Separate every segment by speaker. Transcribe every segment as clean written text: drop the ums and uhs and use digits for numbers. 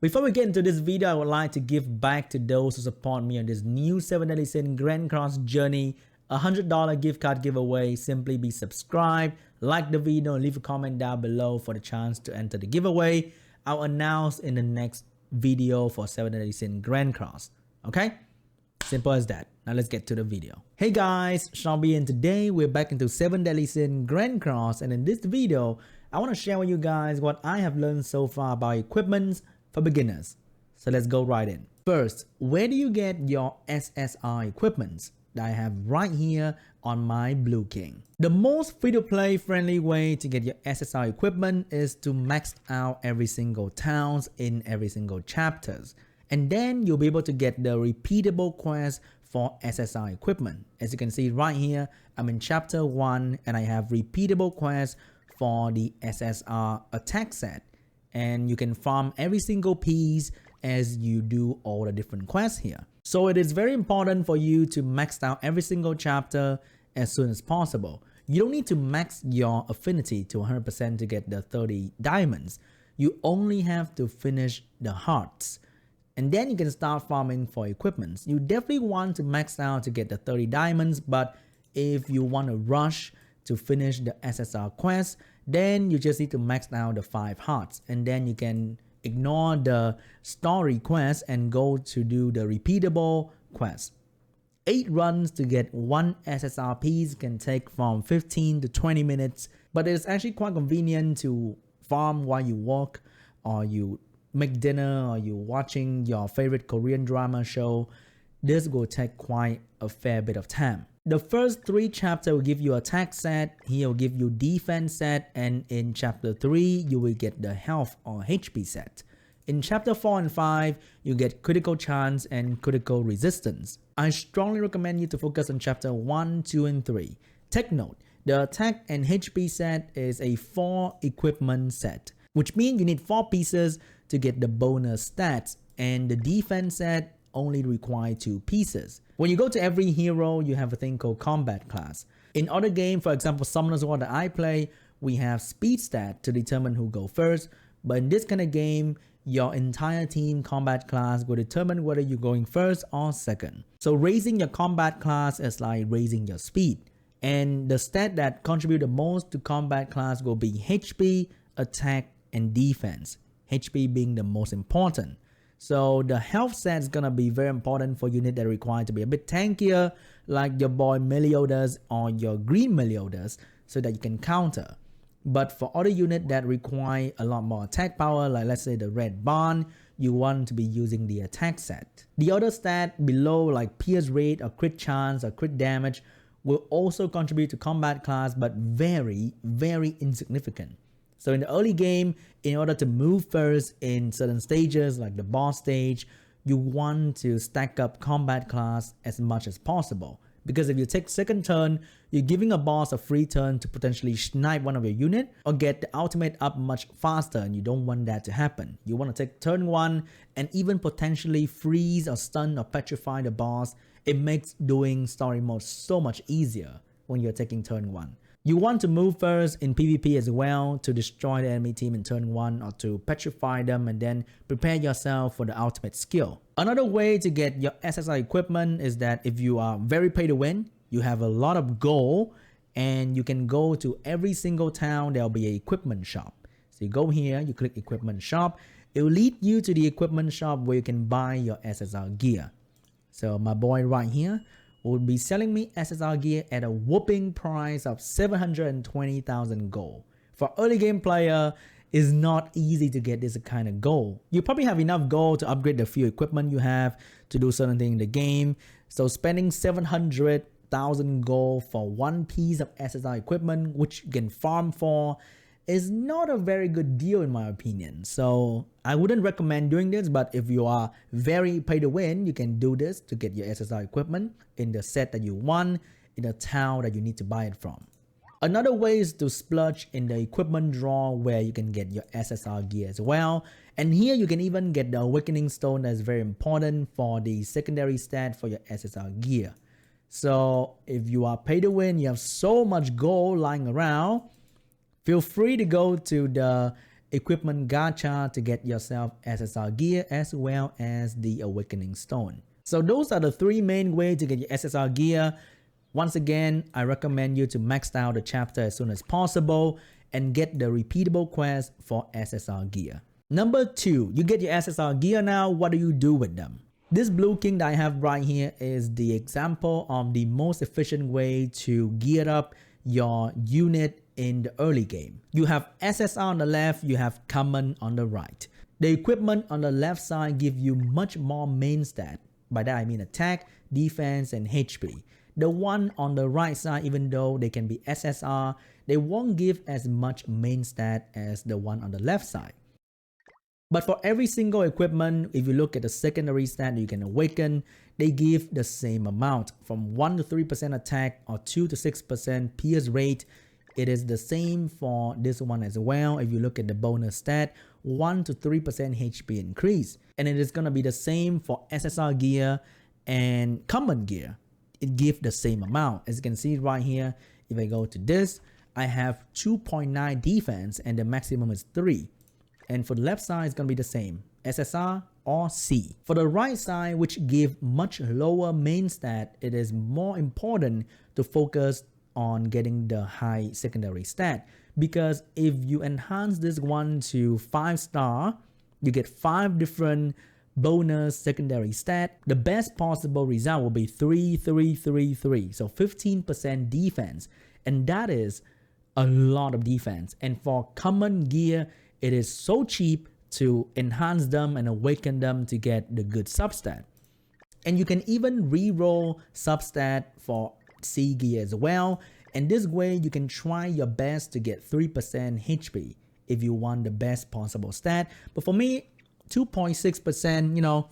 Speaker 1: Before we get into this video, I would like to give back to those who support me on this new 7 Deadly Sin Grand Cross journey. $100 gift card giveaway. Simply be subscribed, like the video, and leave a comment down below for the chance to enter the giveaway. I'll announce in the next video for 7 Deadly Sin Grand Cross. Okay? Simple as that. Now let's get to the video. Hey guys, Shelby, and today we're back into 7 Deadly Sin Grand Cross, and in this video, I want to share with you guys what I have learned so far about equipments for beginners. So let's go right in. First, where do you get your SSR equipments that I have right here on my Blue King? The most free-to-play friendly way to get your SSR equipment is to max out every single towns in every single chapters. And then you'll be able to get the repeatable quest for SSR equipment. As you can see right here, I'm in chapter 1 and I have repeatable quests for the SSR attack set. And you can farm every single piece as you do all the different quests here. So it is very important for you to max out every single chapter as soon as possible. You don't need to max your affinity to 100% to get the 30 diamonds. You only have to finish the hearts. And then you can start farming for equipments. You definitely want to max out to get the 30 diamonds, but if you want to rush to finish the SSR quest, then you just need to max out the 5 hearts, and then you can ignore the story quest and go to do the repeatable quest. 8 runs to get 1 SSR piece can take from 15 to 20 minutes, but it's actually quite convenient to farm while you walk, or you make dinner, or you're watching your favorite Korean drama show. This will take quite a fair bit of time. The first 3 chapters will give you attack set, here will give you defense set, and in chapter 3 you will get the health or HP set. In chapter 4 and 5 you get critical chance and critical resistance. I strongly recommend you to focus on chapter 1, 2 and 3. Take note, the attack and HP set is a 4 equipment set, which means you need 4 pieces to get the bonus stats, and the defense set only require 2 pieces. When you go to every hero, you have a thing called combat class. In other games, for example Summoner's War that I play, we have speed stat to determine who go first, but in this kind of game, your entire team combat class will determine whether you're going first or second. So raising your combat class is like raising your speed, and the stat that contribute the most to combat class will be HP, attack, and defense. HP being the most important. So the health set is gonna be very important for units that require to be a bit tankier, like your boy Meliodas or your green Meliodas, so that you can counter. But for other units that require a lot more attack power, like let's say the red barn, you want to be using the attack set. The other stat below, like pierce rate or crit chance or crit damage, will also contribute to combat class, but very insignificant. So in the early game, in order to move first in certain stages like the boss stage, you want to stack up combat class as much as possible. Because if you take second turn, you're giving a boss a free turn to potentially snipe one of your unit or get the ultimate up much faster, and you don't want that to happen. You want to take turn 1 and even potentially freeze or stun or petrify the boss. It makes doing story mode so much easier when you're taking turn 1. You want to move first in PvP as well to destroy the enemy team in turn 1 or to petrify them, and then prepare yourself for the ultimate skill. Another way to get your SSR equipment is that if you are very pay to win, you have a lot of gold, and you can go to every single town, there'll be an equipment shop. So you go here, you click equipment shop, it will lead you to the equipment shop where you can buy your SSR gear. So my boy right here will be selling me SSR gear at a whopping price of 720,000 gold. For early game player, it's not easy to get this kind of gold. You probably have enough gold to upgrade the few equipment you have to do certain things in the game. So spending 700,000 gold for 1 piece of SSR equipment, which you can farm for, is not a very good deal in my opinion. So I wouldn't recommend doing this, but if you are very pay to win, you can do this to get your SSR equipment in the set that you want, in the town that you need to buy it from. Another way is to splurge in the equipment drawer where you can get your SSR gear as well. And here you can even get the Awakening Stone that's very important for the secondary stat for your SSR gear. So if you are pay to win, you have so much gold lying around, feel free to go to the equipment gacha to get yourself SSR gear as well as the awakening stone. So those are the three main ways to get your SSR gear. Once again, I recommend you to max out the chapter as soon as possible and get the repeatable quest for SSR gear. Number 2, you get your SSR gear now. What do you do with them? This blue king that I have right here is the example of the most efficient way to gear up your unit in the early game. You have SSR on the left, you have common on the right. The equipment on the left side give you much more main stat. By that I mean attack, defense, and HP. The one on the right side, even though they can be SSR, they won't give as much main stat as the one on the left side. But for every single equipment, if you look at the secondary stat you can awaken, they give the same amount. From 1 to 3% attack or 2 to 6% pierce rate, it is the same for this one as well. If you look at the bonus stat, 1 to 3% HP increase. And it is going to be the same for SSR gear and common gear. It gives the same amount. As you can see right here, if I go to this, I have 2.9 defense and the maximum is 3. And for the left side, it's going to be the same, SSR or C. For the right side, which give much lower main stat, it is more important to focus on getting the high secondary stat. Because if you enhance this one to 5-star, you get 5 different bonus secondary stat. The best possible result will be 3, 3, 3, 3. So 15% defense. And that is a lot of defense. And for common gear, it is so cheap to enhance them and awaken them to get the good substat. And you can even re-roll substat for C gear as well. And this way you can try your best to get 3% HP if you want the best possible stat. But for me, 2.6%, you know,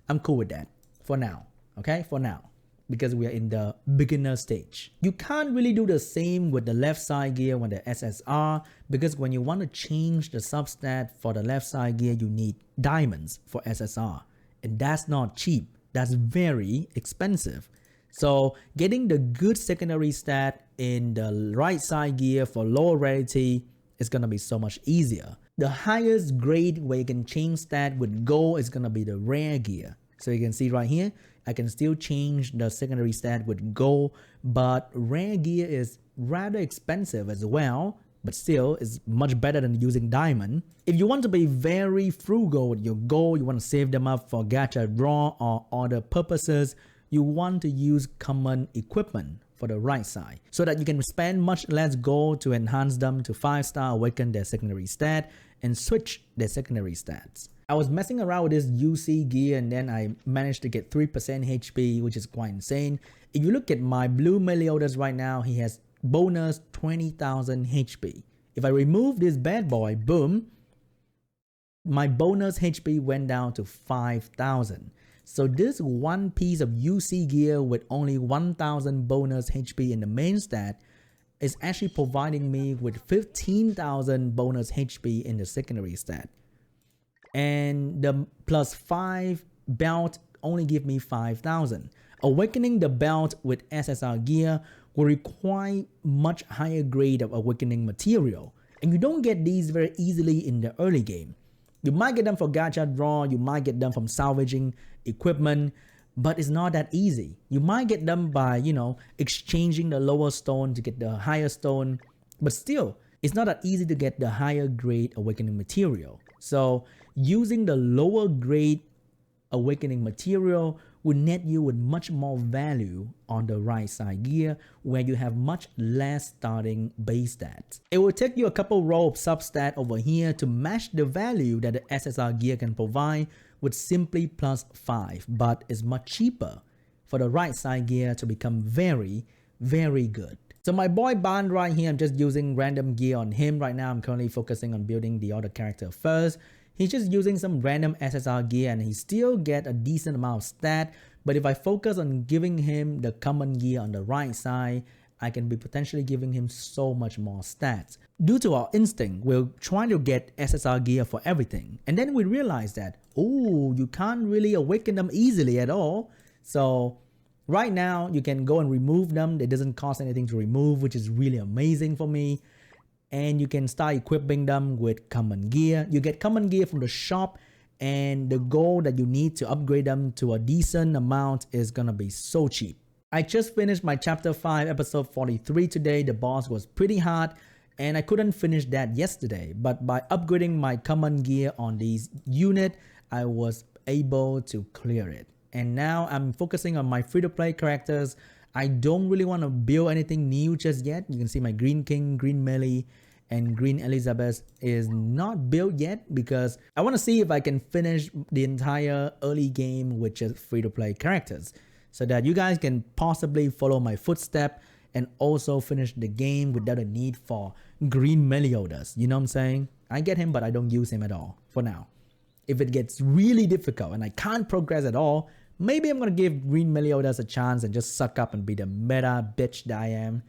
Speaker 1: I'm cool with that for now. Okay, for now. Because we are in the beginner stage. You can't really do the same with the left side gear with the SSR, because when you want to change the substat for the left side gear, you need diamonds for SSR. And that's not cheap. That's very expensive. So getting the good secondary stat in the right side gear for lower rarity is going to be so much easier. The highest grade where you can change stat with gold is going to be the rare gear. So you can see right here, I can still change the secondary stat with gold, but rare gear is rather expensive as well, but still is much better than using diamond. If you want to be very frugal with your gold, you want to save them up for gacha draw or other purposes, you want to use common equipment for the right side so that you can spend much less gold to enhance them to 5-star, awaken their secondary stat, and switch their secondary stats. I was messing around with this UC gear and then I managed to get 3% HP, which is quite insane. If you look at my blue Meliodas right now, he has bonus 20,000 HP. If I remove this bad boy, boom, my bonus HP went down to 5,000. So this one piece of UC gear with only 1,000 bonus HP in the main stat is actually providing me with 15,000 bonus HP in the secondary stat. And the plus 5 belt only give me 5,000. Awakening the belt with SSR gear will require much higher grade of awakening material. And you don't get these very easily in the early game. You might get them for gacha draw, you might get them from salvaging equipment, but it's not that easy. You might get them by, you know, exchanging the lower stone to get the higher stone, but still, it's not that easy to get the higher grade awakening material. So using the lower grade awakening material will net you with much more value on the right side gear where you have much less starting base stats. It will take you a couple row of substat over here to match the value that the SSR gear can provide with simply plus 5, but it's much cheaper for the right side gear to become very, very good. So my boy Band right here, I'm just using random gear on him right now. I'm currently focusing on building the other character first. He's just using some random SSR gear and he still get a decent amount of stat. But if I focus on giving him the common gear on the right side, I can be potentially giving him so much more stats. Due to our instinct, we're trying to get SSR gear for everything. And then we realize that, oh, you can't really awaken them easily at all. So right now, you can go and remove them. It doesn't cost anything to remove, which is really amazing for me. and you can start equipping them with common gear. You get common gear from the shop, and the gold that you need to upgrade them to a decent amount is gonna be so cheap. I just finished my chapter 5 episode 43 today. The boss was pretty hard and I couldn't finish that yesterday, but by upgrading my common gear on these unit, I was able to clear it. And now I'm focusing on my free-to-play characters. I don't really want to build anything new just yet. You can see my Green King, Green Melee, and Green Elizabeth is not built yet because I want to see if I can finish the entire early game with just free-to-play characters so that you guys can possibly follow my footstep and also finish the game without a need for Green Meliodas. You know what I'm saying? I get him, but I don't use him at all for now. If it gets really difficult and I can't progress at all, maybe I'm gonna give Green Meliodas a chance and just suck up and be the meta bitch that I am.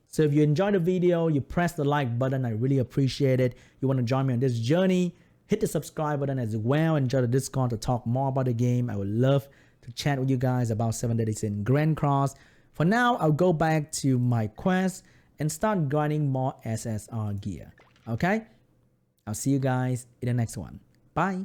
Speaker 1: So if you enjoyed the video, you press the like button, I really appreciate it. You want to join me on this journey, hit the subscribe button as well, and join the Discord to talk more about the game. I would love to chat with you guys about 7 Deadly Sin Grand Cross. For now, I'll go back to my quest and start grinding more SSR gear. Okay? I'll see you guys in the next one. Bye.